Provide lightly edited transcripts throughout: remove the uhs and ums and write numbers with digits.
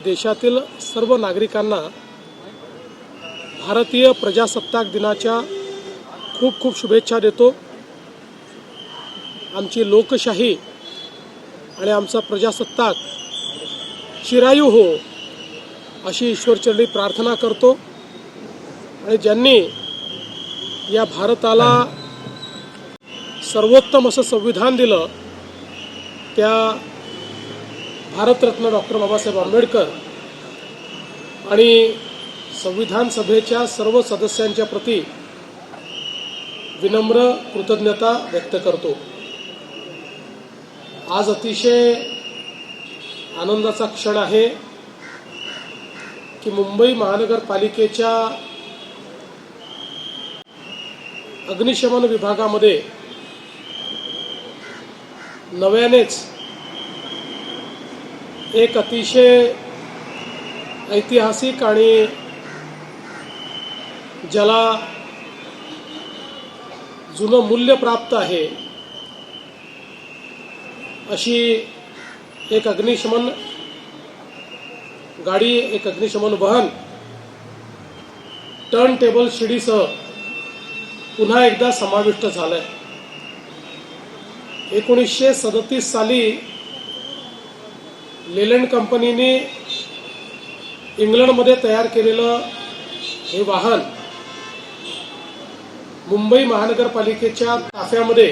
देशातील सर्व नागरिकांना भारतीय प्रजासत्ताक दिनाच्या खूप खूप शुभेच्छा देतो। आमची लोकशाही आणि आमचा प्रजासत्ताक चिरायू हो अशी ईश्वरचरणी प्रार्थना करतो। आणि ज्यांनी या भारताला सर्वोत्तम असं संविधान दिलं त्या भारतरत्न डॉक्टर बाबासाहेब आंबेडकर आणि संविधान सभेच्या सर्व सदस्यांच्या प्रती विनम्र कृतज्ञता व्यक्त करतो। आज अतिशय आनंदाचा क्षण आहे की मुंबई महानगरपालिकेच्या अग्निशमन विभागामध्ये नव्यानेच एक अतिशय ऐतिहासिक आणि ज्याला जुनं मूल्य प्राप्त आहे अशी एक अग्निशमन गाडी, एक अग्निशमन वाहन टर्न टेबल शिडीसह पुन्हा एकदा समाविष्ट झालंय। 1937 साली लेलँड कंपनीने इंग्लंडमध्ये तयार केलेलं हे वाहन मुंबई महानगरपालिकेच्या ताफ्यामध्ये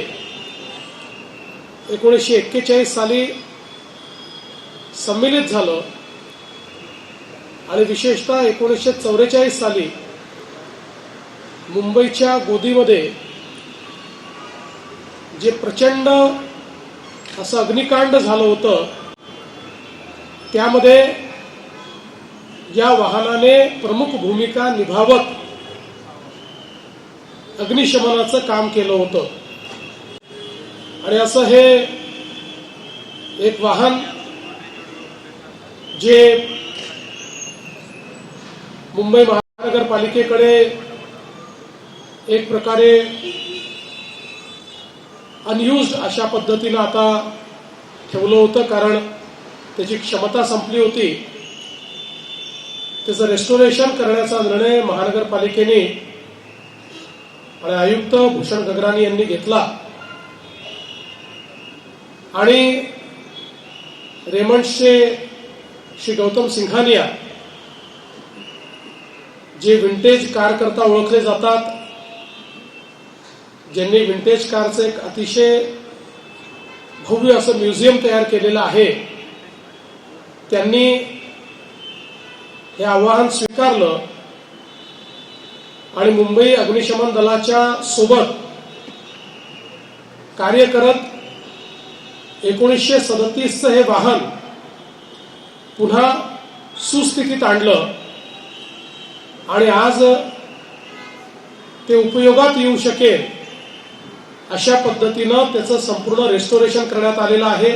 1941 साली सम्मिलित झालं आणि विशेषतः 1944 साली मुंबईच्या गोदीमध्ये जे प्रचंड असं अग्निकांड झालं होतं त्यामध्ये या वाहनाने प्रमुख भूमिका निभावत अग्निशमनाचं काम केलं होतं। आणि असं हे एक वाहन जे मुंबई महानगरपालिकेकडे एक प्रकारे अनयुज्ड अशा पद्धतीनं आता ठेवलं होतं, कारण त्याची क्षमता संपली होती। त्याचं रेस्टोरेशन करण्याचा निर्णय महानगरपालिकेने आणि आयुक्त भूषण गगरानी यांनी घेतला आणि रेमंड्सचे श्री गौतम सिंघानिया जे विंटेज कार करता ओळखले जातात, ज्यांनी विंटेज कारचं एक अतिशय भव्य असं म्युझियम तयार केलेलं आहे, त्यांनी हे आव्हान स्वीकारलं आणि मुंबई अग्निशमन दलाच्या सोबत कार्य करत 1937चं हे वाहन पुन्हा सुस्थितीत आणलं आणि आज ते उपयोगात येऊ शकेल अशा पद्धतीनं त्याचं संपूर्ण रेस्टोरेशन करण्यात आलेलं आहे।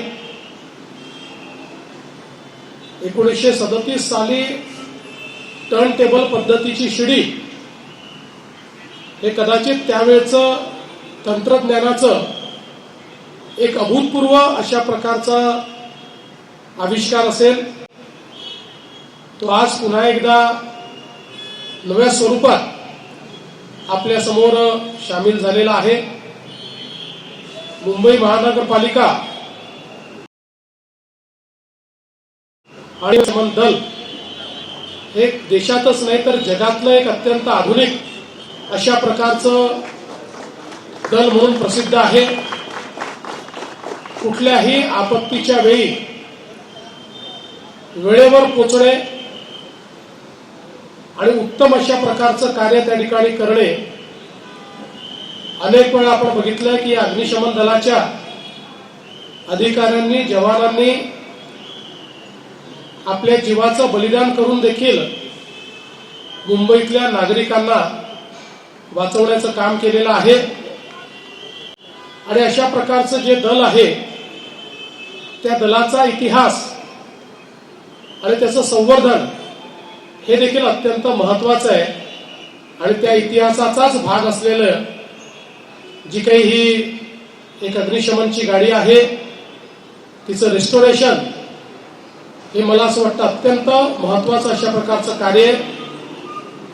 1937 साली टर्न टेबल पद्धतीची शिडी हे कदाचित त्यावेळचं तंत्रज्ञानाचं एक अभूतपूर्व अशा प्रकारचा आविष्कार असेल, तो आज पुन्हा एकदा नव्या स्वरूपात आपल्या समोर सामील झालेला आहे। मुंबई महानगरपालिका आणि अग्निशमन दल हे देशातच नाही तर जगातलं एक अत्यंत आधुनिक अशा प्रकारचं दल म्हणून प्रसिद्ध आहे। कुठल्याही आपत्तीच्या वेळी वेळेवर पोहोचणे आणि उत्तम अशा प्रकारचं कार्य त्या ठिकाणी करणे। अनेक वेळा आपण बघितलं की अग्निशमन दलाच्या अधिकाऱ्यांनी, जवानांनी आपल्या जीवाचं बलिदान करून देखील मुंबईतल्या नागरिकांना वाचवण्याचं काम केलेलं आहे। आणि अशा प्रकारचं जे दल आहे त्या दलाचा इतिहास आणि त्याचं संवर्धन हे देखील अत्यंत महत्त्वाचं आहे। आणि त्या इतिहासाचाच भाग असलेलं जी काही ही एक अग्निशमनची गाडी आहे तिचं रेस्टोरेशन हे मला असं वाटतं अत्यंत महत्वाचं अशा प्रकारचं कार्य आहे.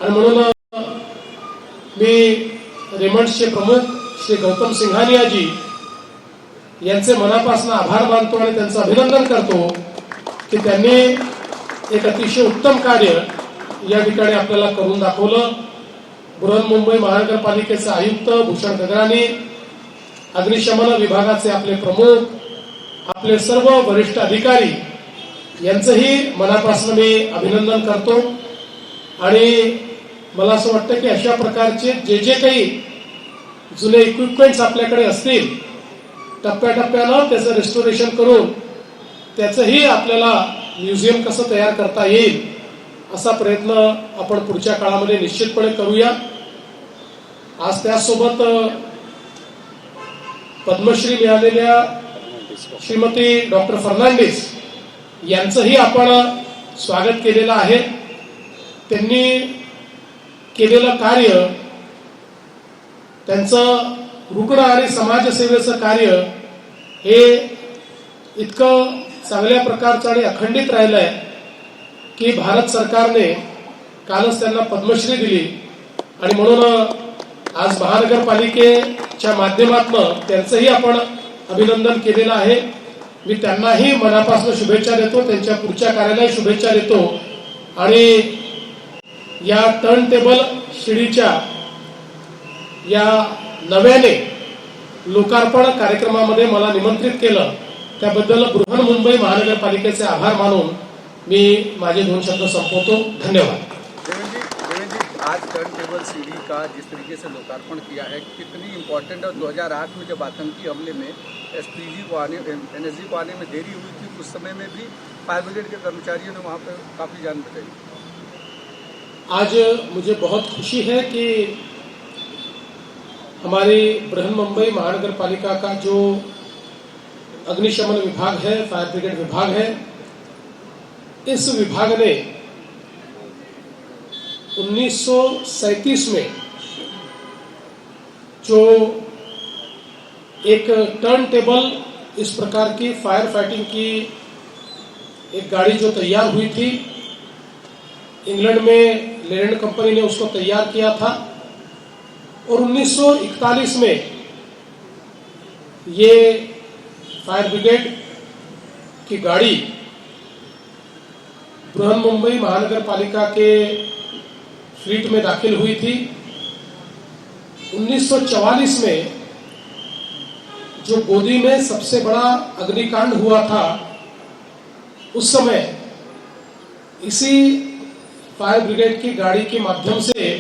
आणि म्हणून मी रेमंड्सचे प्रमुख श्री गौतम सिंघानियाजी यांचे मनापासून आभार मानतो आणि त्यांचं अभिनंदन करतो की त्यांनी एक अतिशय उत्तम कार्य या ठिकाणी आपल्याला करून दाखवलं. बृहन्मुंबई महानगरपालिकेचे आयुक्त भूषण गगराणी, अग्निशमन विभागाचे आपले प्रमुख, आपले सर्व वरिष्ठ अधिकारी यांचंही मनापासून मी अभिनंदन करतो. आणि मला असं वाटतं की अशा प्रकारचे जे जे काही जुने इक्विपमेंट्स आपल्याकडे असतील टप्प्याटप्प्यानं त्याचं रिस्टोरेशन करून त्याचंही आपल्याला म्युझियम कसं तयार करता येईल असा प्रयत्न आपण पुढच्या काळामध्ये निश्चितपणे करूया. आज त्यासोबत पद्मश्री मिळालेल्या श्रीमती डॉक्टर फर्नांडिस यांचंही आपण स्वागत केलेलं आहे. त्यांनी केलेलं कार्य, त्यांचं रुग्ण आणि समाजसेवेचं कार्य हे इतकं चांगल्या प्रकारचं आणि अखंडित राहिलंय की भारत सरकारने कालच त्यांना पद्मश्री दिली. आणि म्हणून आज महानगरपालिकेच्या माध्यमातून त्यांचंही आपण अभिनंदन केलेलं आहे. मी त्यांनाही मनापासून शुभेच्छा देतो, त्यांच्या पुढच्या कार्याला शुभेच्छा देतो. आणि या टर्न टेबल शिडीच्या या नव्याने लोकार्पण कार्यक्रमामध्ये मला निमंत्रित केलं त्याबद्दल बृहन्मुंबई महानगरपालिकेचे आभार मानून मी माझे 2 शब्द संपवतो. धन्यवाद. देवेंद्र जी, आज टर्न टेबल सीढ़ी का जिस तरीके से लोकार्पण किया है कितनी इम्पोर्टेंट, और 2008 में जब आतंकी हमले में एसपीजी को आने, एनएसजी को आने में देरी हुई थी, उस समय में भी फायर ब्रिगेड के कर्मचारियों ने वहाँ पर काफ़ी जान बचाई. आज मुझे बहुत खुशी है कि हमारी बृहन्मुंबई महानगरपालिका का जो अग्निशमन विभाग है, फायर ब्रिगेड विभाग है, इस विभाग ने 1937 में जो एक टर्न टेबल इस प्रकार की फायर फाइटिंग की एक गाड़ी जो तैयार हुई थी, इंग्लैंड में लेरेंड कंपनी ने उसको तैयार किया था. और 1941 में ये फायर ब्रिगेड की गाड़ी बृहन्मुंबई महानगरपालिका के फ्लीट में दाखिल हुई थी. 1944 में जो गोदी में सबसे बड़ा अग्निकांड हुआ था, उस समय इसी फायर ब्रिगेड की गाड़ी के माध्यम से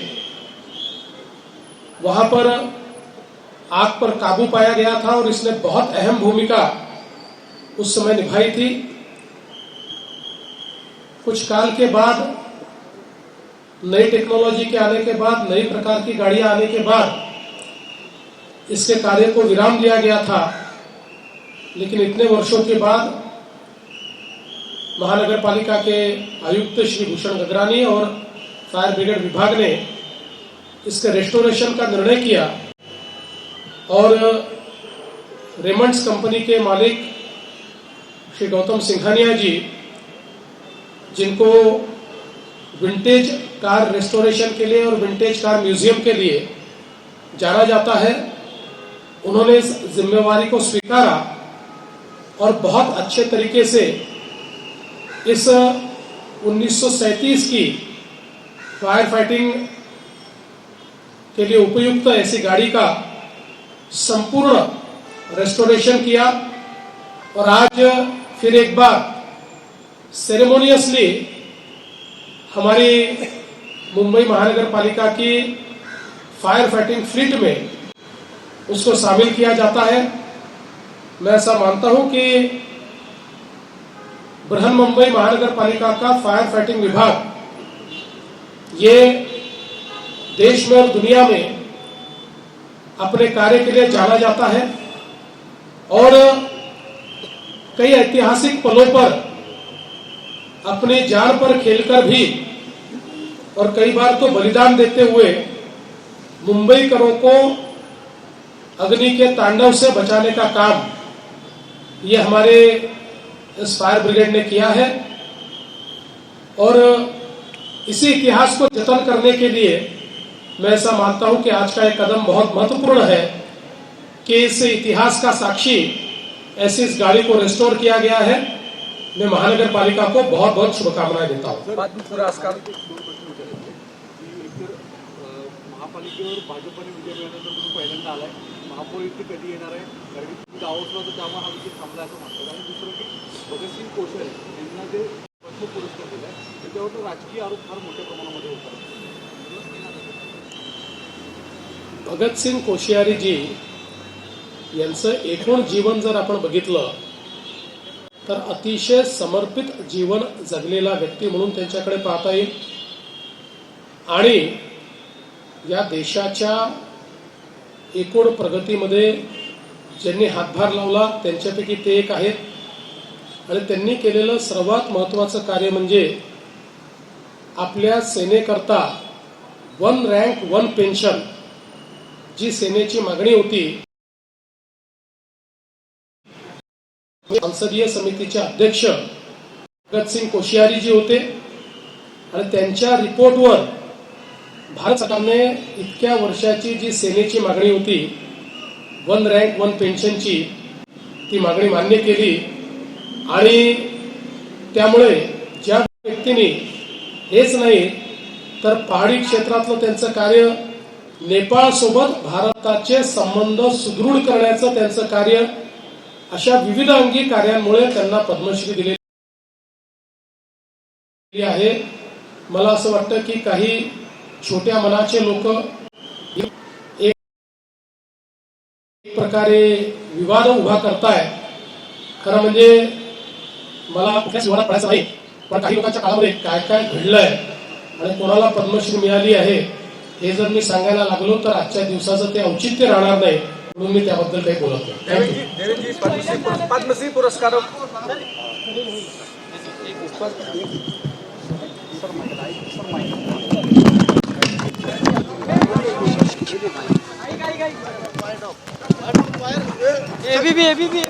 वहां पर आग पर काबू पाया गया था और इसने बहुत अहम भूमिका उस समय निभाई थी. कुछ काल के बाद नई टेक्नोलॉजी के आने के बाद, नई प्रकार की गाड़ियां आने के बाद इसके कार्य को विराम दिया गया था. लेकिन इतने वर्षों के बाद महानगरपालिका के आयुक्त श्री भूषण गगरानी और फायर ब्रिगेड विभाग ने इसके रेस्टोरेशन का निर्णय किया. और रेमंड्स कंपनी के मालिक श्री गौतम सिंघानिया जी, जिनको विंटेज कार रेस्टोरेशन के लिए और विंटेज कार म्यूजियम के लिए जाना जाता है, उन्होंने इस जिम्मेवारी को स्वीकारा और बहुत अच्छे तरीके से इस 1937 की फायर फाइटिंग के लिए उपयुक्त ऐसी गाड़ी का संपूर्ण रेस्टोरेशन किया. और आज फिर एक बार सेरेमोनियसली हमारी मुंबई महानगरपालिका की फायर फाइटिंग फ्लीट में उसको शामिल किया जाता है. मैं ऐसा मानता हूं कि बृहन्मुंबई महानगरपालिका का फायर फाइटिंग विभाग ये देश में और दुनिया में अपने कार्य के लिए जाना जाता है. और कई ऐतिहासिक पलों पर अपनी जान पर खेलकर भी और कई बार तो बलिदान देते हुए मुंबईकरों को अग्नि के तांडव से बचाने का काम ये हमारे इस फायर ब्रिगेड ने किया है. और इसी इतिहास को जतन करने के लिए मैं ऐसा मानता हूं कि आज का एक कदम बहुत महत्वपूर्ण है कि इस इतिहास का साक्षी ऐसी इस गाड़ी को रिस्टोर किया गया है। मैं महानगर पालिका को बहुत बहुत शुभकामनाएं देता हूं। पद्म पुरस्कार महापालिकेवर भाजपने विजय मिळाल्यानंतर तुम्ही पहिल्यांदा आलाय, महापौर इथे कधी येणार आहे? कारण की तुम्ही गावसला तर त्यामुळे हा विषय थांबला असं म्हणतात. आणि दुसरं की भगतसिंग कोश्यारी यांना जे पद्म पुरस्कार दिलाय त्याच्यावर तो राजकीय आरोप फार मोठ्या प्रमाणामध्ये होतात. भगतसिंग कोश्यारी जी यांचं एकूण जीवन जर आपण बघितलं तर अतिशय समर्पित जीवन जगलेला व्यक्ती म्हणून त्यांच्याकडे पाहता येईल. आणि या देशाच्या एकूण प्रगतीमध्ये ज्यांनी हातभार लावला त्यांच्यापैकी ते एक आहेत. आणि त्यांनी केलेलं सर्वात महत्त्वाचं कार्य म्हणजे आपल्या सेनेकरता 1 रँक 1 पेन्शन जी सेनेची मागणी होती, संसदीय समितीचे अध्यक्ष भगतसिंग कोश्यारी जी होते आणि त्यांच्या रिपोर्टवर भारत सरकारने इतक्या वर्षाची जी सेनेची मागणी होती 1 रँक 1 पेन्शनची, ती मागणी मान्य केली. आणि त्यामुळे ज्या व्यक्तींनी हेच नाही तर पहाडी क्षेत्रातलं त्यांचं कार्य, नेपाळ सोबत भारताचे संबंध सुदृढ करण्याचं त्यांचं कार्य, अशा विविध अंगी कार्यांमुळे त्यांना पद्मश्री दिलेली आहे. मला असं वाटतं की काही छोट्या मनाचे लोक एक प्रकारे विवाद उभा करतायत. खरं म्हणजे मला कुठल्याच विवादात पडायचं नाही, पण काही लोकांच्या काळामध्ये काय काय घडलंय आणि कोणाला पद्मश्री मिळाली आहे हे जर मी सांगायला लागलो तर आजच्या दिवसाचं ते औचित्य राहणार नाही, म्हणून मी त्याबद्दल काही बोलत नाही. देवेंद्र जी पद्मश्री पुरस्कार एबीबी